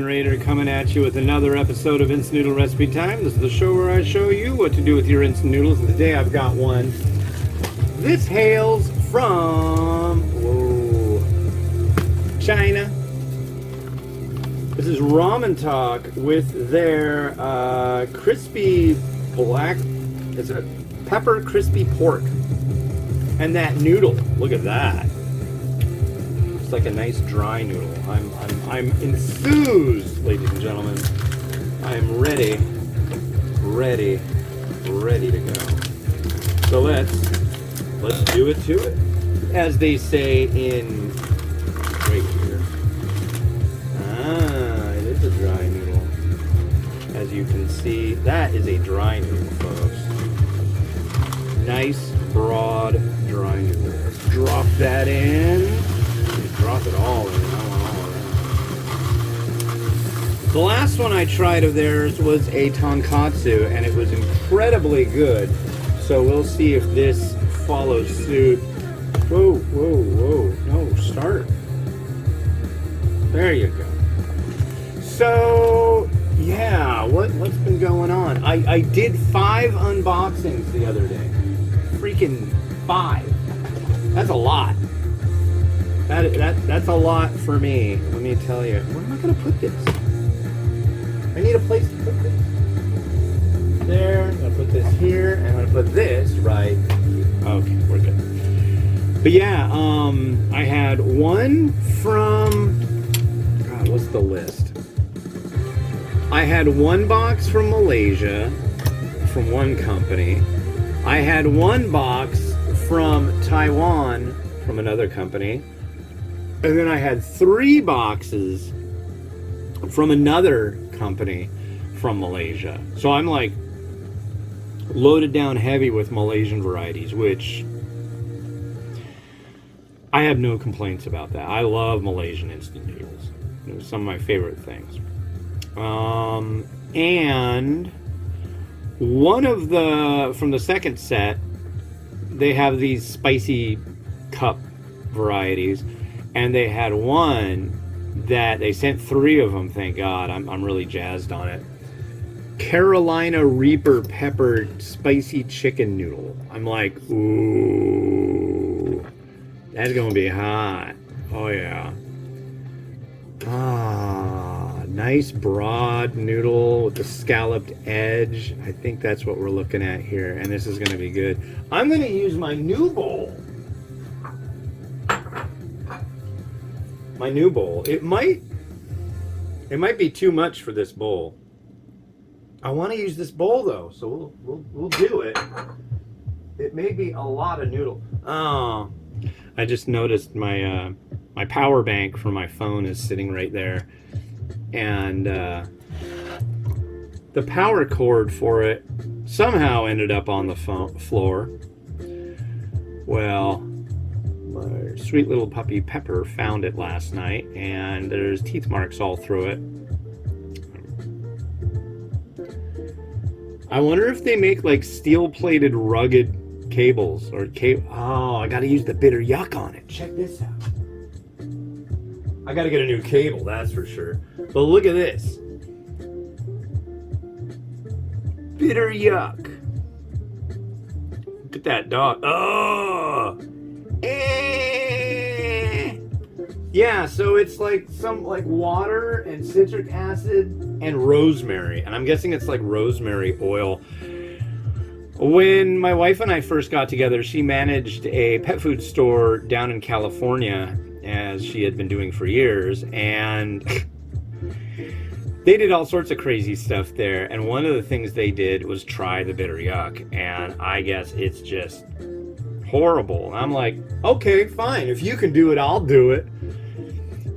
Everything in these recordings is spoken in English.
Raider coming at you with another episode of Instant Noodle Recipe Time. This is the show where I show you what to do with your instant noodles. And today I've got one. This hails from China. This is Ramen Talk with their crispy black, it's a pepper crispy pork. And that noodle, look at that. It's like a nice dry noodle. I'm enthused, ladies and gentlemen. I am ready to go. So let's do it to it, as they say in right here. It is a dry noodle. As you can see, that is a dry noodle, folks. Nice, broad, dry noodle. Let's drop that in. Drop it all in. I want all of that. The last one I tried of theirs was a tonkatsu, and it was incredibly good. So we'll see if this follows suit. Whoa. No, start. There you go. So, yeah, what's been going on? I did 5 unboxings the other day. Freaking 5. That's a lot. That's a lot for me, let me tell you. Where am I going to put this? I need a place to put this. There, I'm going to put this here, and I'm going to put this right. Okay, we're good. But yeah, I had one from, God, what's the list? I had one box from Malaysia, from one company. I had one box from Taiwan, from another company. And then I had 3 boxes from another company from Malaysia. So I'm like loaded down heavy with Malaysian varieties, which I have no complaints about that. I love Malaysian instant noodles. It was some of my favorite things. And one of from the second set, they have these spicy cup varieties. And they had one that they sent 3 of them, thank God. I'm really jazzed on it. Carolina Reaper peppered spicy chicken noodle. I'm like, ooh, that's gonna be hot. Oh yeah. Nice broad noodle with the scalloped edge. I think that's what we're looking at here, and this is gonna be good. I'm gonna use my new bowl. My new bowl. It might be too much for this bowl. I want to use this bowl though, so we'll do it. It may be a lot of noodle. Oh, I just noticed my my power bank for my phone is sitting right there, and the power cord for it somehow ended up on the floor. Well, my sweet little puppy Pepper found it last night, and there's teeth marks all through it. I wonder if they make like steel-plated rugged cables or Oh, I gotta use the bitter yuck on it. Check this out. I gotta get a new cable, that's for sure. But look at this. Bitter yuck. Look at that dog. Oh! Yeah, so it's like some water and citric acid and rosemary, and I'm guessing it's like rosemary oil. When my wife and I first got together, she managed a pet food store down in California, as she had been doing for years, and they did all sorts of crazy stuff there, and one of the things they did was try the bitter yuck, and I guess it's just horrible. And I'm like, okay, fine, if you can do it, I'll do it.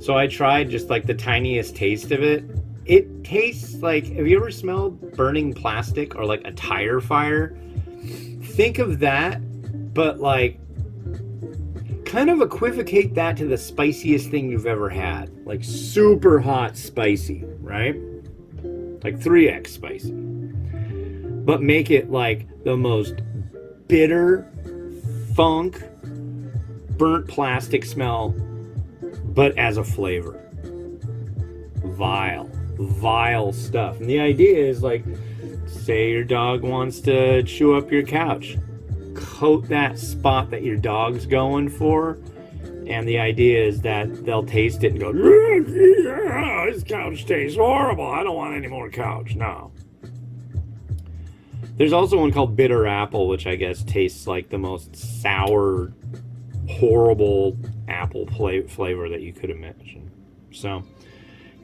So I tried just like the tiniest taste of it. It tastes like, have you ever smelled burning plastic or like a tire fire? Think of that, but like kind of equivocate that to the spiciest thing you've ever had. Like super hot spicy, right? Like 3x spicy. But make it like the most bitter, funk, burnt plastic smell, but as a flavor. Vile. vile stuff. And the idea is like, say your dog wants to chew up your couch, coat that spot that your dog's going for, and the idea is that they'll taste it and go, yeah, this couch tastes horrible, I don't want any more couch. No. There's also one called bitter apple, which I guess tastes like the most sour, horrible apple flavor that you could imagine. So,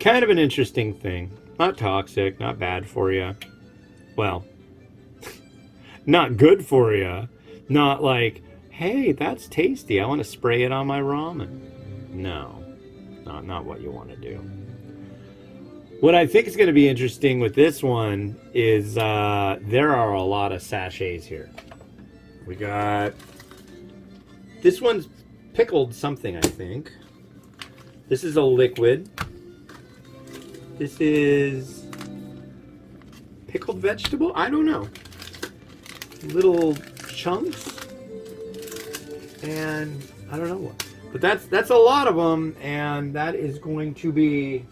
kind of an interesting thing. Not toxic, not bad for you. Well, not good for you. Not like, hey, that's tasty, I want to spray it on my ramen. No, not what you want to do. What I think is going to be interesting with this one is there are a lot of sachets here. We got... This one's pickled something, I think. This is a liquid. This is pickled vegetable? I don't know. Little chunks. And I don't know what. But that's a lot of them, and that is going to be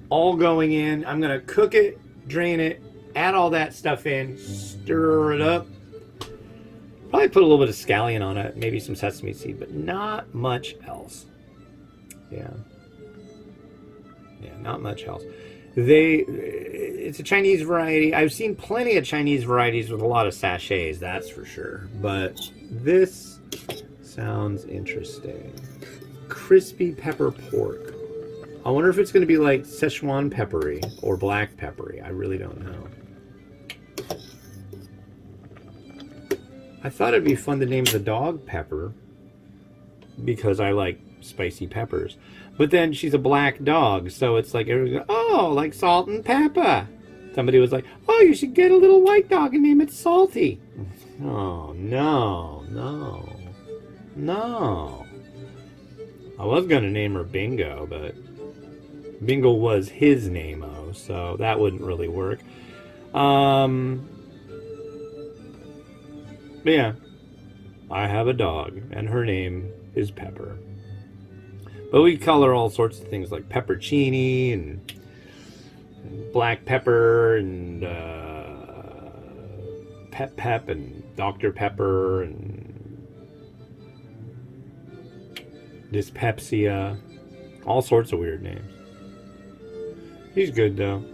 all going in. I'm going to cook it, drain it, add all that stuff in, stir it up. Probably put a little bit of scallion on it, maybe some sesame seed, but not much else. Yeah, not much else. It's a Chinese variety. I've seen plenty of Chinese varieties with a lot of sachets, that's for sure. But this sounds interesting. Crispy pepper pork. I wonder if it's going to be like Szechuan peppery or black peppery. I really don't know. I thought it'd be fun to name the dog Pepper because I like spicy peppers. But then she's a black dog, so it's like, oh, like salt and pepper. Somebody was like, oh, you should get a little white dog and name it Salty. Oh, no. I was going to name her Bingo, but Bingo was his name-o, so that wouldn't really work. But yeah, I have a dog, and her name is Pepper. But we call her all sorts of things like peppercini and black pepper and Pep and Dr. Pepper and dyspepsia. All sorts of weird names. He's good though.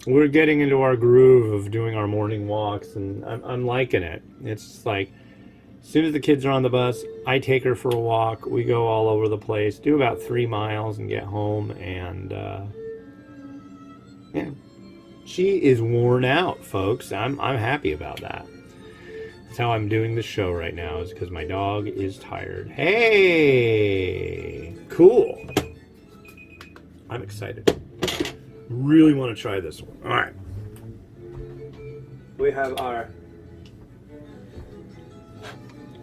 We're getting into our groove of doing our morning walks, and I'm liking it. It's like, as soon as the kids are on the bus, I take her for a walk. We go all over the place, do about 3 miles and get home, and yeah, she is worn out, folks. I'm happy about that. That's how I'm doing the show right now, is because my dog is tired. Hey, cool. I'm excited. Really want to try this one. All right. We have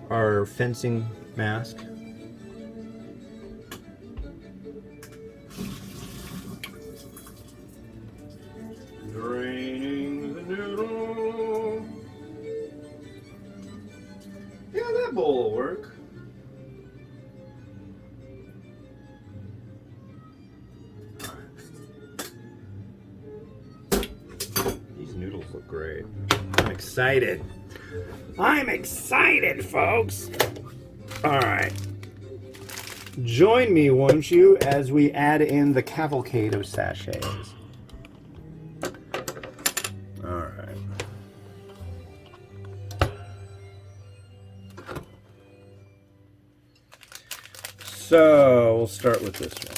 our fencing mask. Draining the noodle. Yeah, that bowl will work. Noodles look great. I'm excited. I'm excited, folks. All right. Join me, won't you, as we add in the cavalcade of sachets. All right. So we'll start with this one.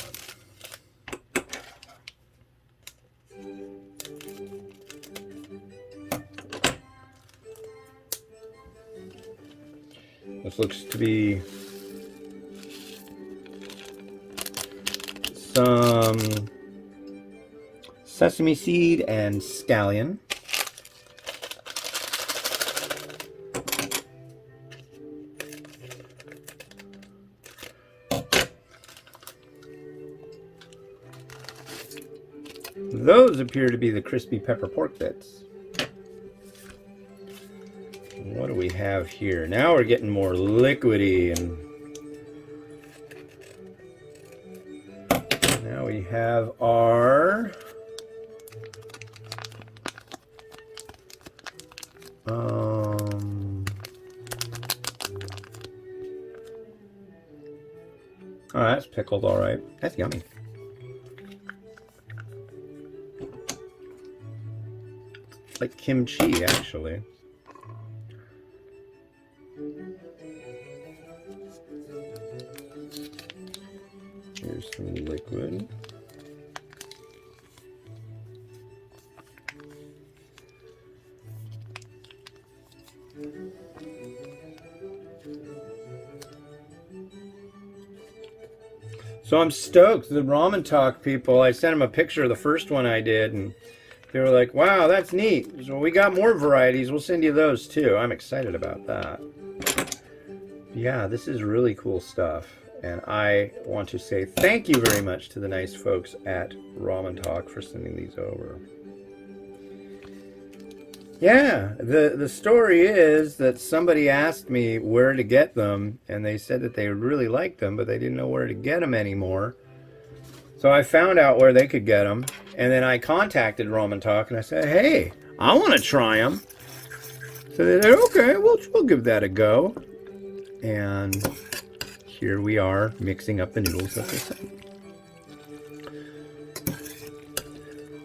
This looks to be some sesame seed and scallion. Those appear to be the crispy pepper pork bits. What do we have here? Now we're getting more liquidy, and Now we have our oh, that's pickled all right. That's yummy. It's like kimchi, actually. Here's some liquid. So I'm stoked. The Ramen Talk people, I sent them a picture of the first one I did, and they were like, wow, that's neat. So we got more varieties. We'll send you those too. I'm excited about that. Yeah, this is really cool stuff. And I want to say thank you very much to the nice folks at Ramen Talk for sending these over. Yeah, the story is that somebody asked me where to get them, and they said that they really liked them, but they didn't know where to get them anymore. So I found out where they could get them, and then I contacted Ramen Talk, and I said, hey, I want to try them. So they said, okay, we'll give that a go. And here we are mixing up the noodles that they sent.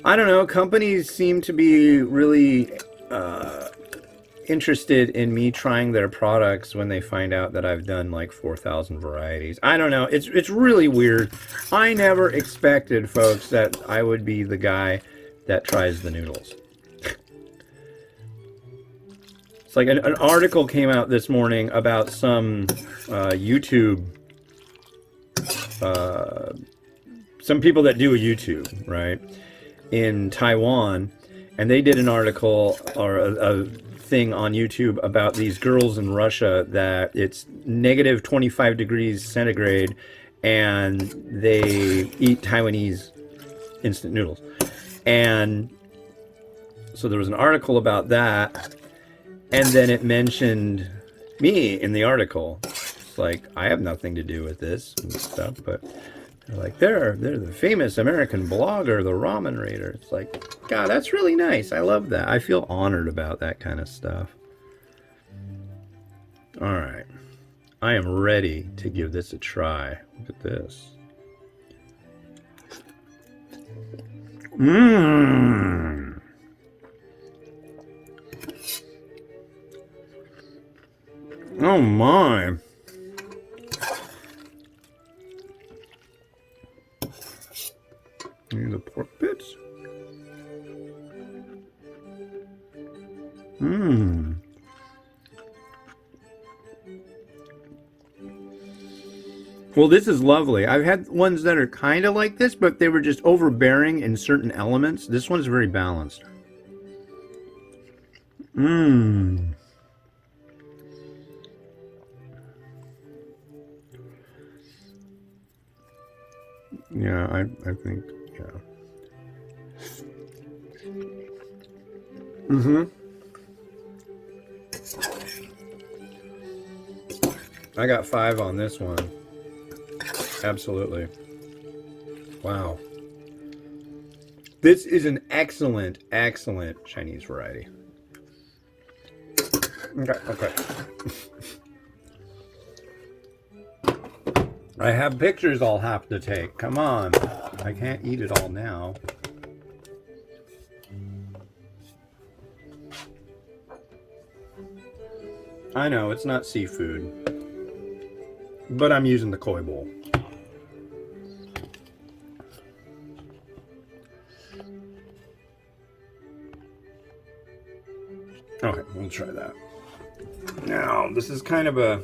I don't know, companies seem to be really interested in me trying their products when they find out that I've done like 4,000 varieties. I don't know, it's really weird. I never expected, folks, that I would be the guy that tries the noodles. It's like an article came out this morning about some YouTube, some people that do a YouTube, right, in Taiwan, and they did an article or a thing on YouTube about these girls in Russia that it's negative 25 degrees centigrade and they eat Taiwanese instant noodles. And so there was an article about that, and then it mentioned me in the article. It's like, I have nothing to do with this and stuff, but they're like, they're the famous American blogger, the Ramen Raider. It's like, God, that's really nice. I love that. I feel honored about that kind of stuff. All right. I am ready to give this a try. Look at this. Mmm. Oh my. Here's the pork bits. Mmm. Well, this is lovely. I've had ones that are kind of like this, but they were just overbearing in certain elements. This one's very balanced. Mmm. Yeah, I think, yeah. Mm-hmm. I got 5 on this one. Absolutely. Wow. This is an excellent, excellent Chinese variety. Okay. I have pictures I'll have to take. Come on. I can't eat it all now. I know, it's not seafood. But I'm using the koi bowl. Okay, we'll try that. Now, this is kind of a...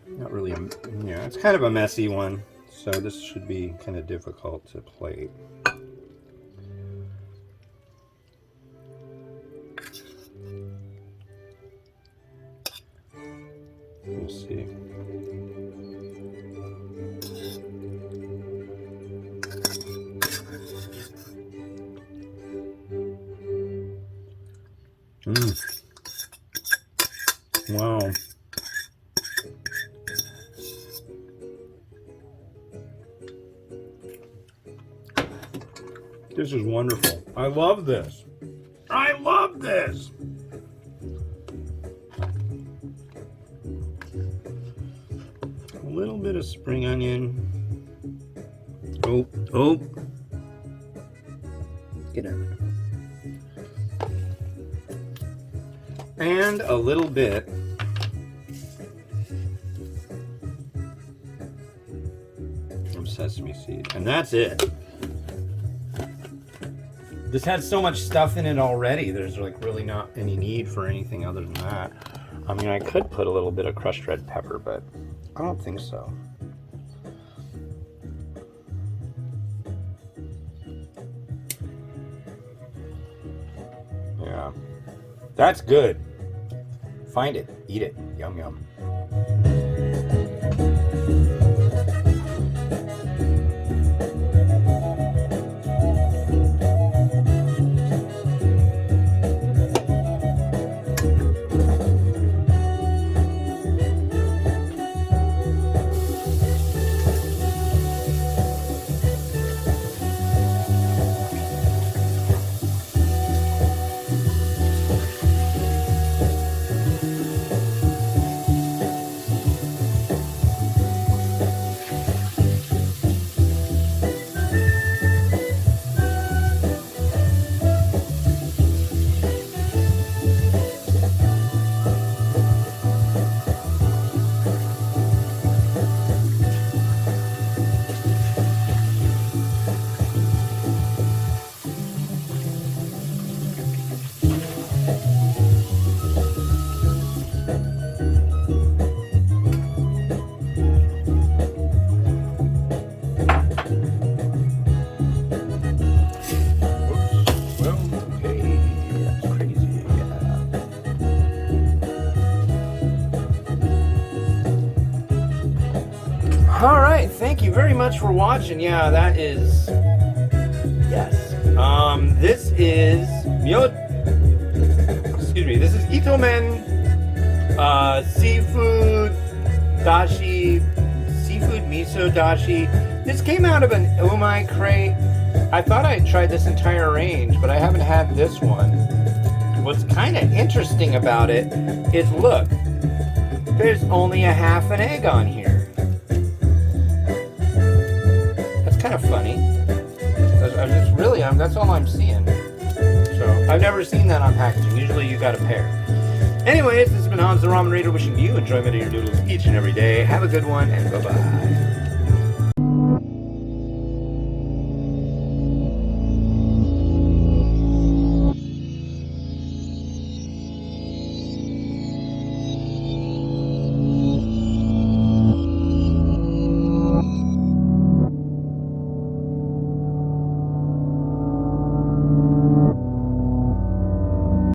Not really a... Yeah, it's kind of a messy one. So this should be kind of difficult to plate. We'll see. Wow. This is wonderful. I love this. I love this. A little bit of spring onion. Oh. Get out. And a little bit of sesame seed. And that's it. This has so much stuff in it already. There's like really not any need for anything other than that. I mean, I could put a little bit of crushed red pepper, but I don't think so. Yeah. That's good. Find it. Eat it. Yum, yum. All right, thank you very much for watching. Yeah, that is, yes. This is this is Itomen seafood dashi, seafood miso dashi. This came out of an umai crate. I thought I tried this entire range, but I haven't had this one. What's kind of interesting about it is, look, there's only a half an egg on here. Kind of funny. That's all I'm seeing. So I've never seen that on packaging. Usually you got a pair. Anyways, this has been Hans the Ramen Raider wishing you enjoyment of your noodles each and every day. Have a good one and bye-bye.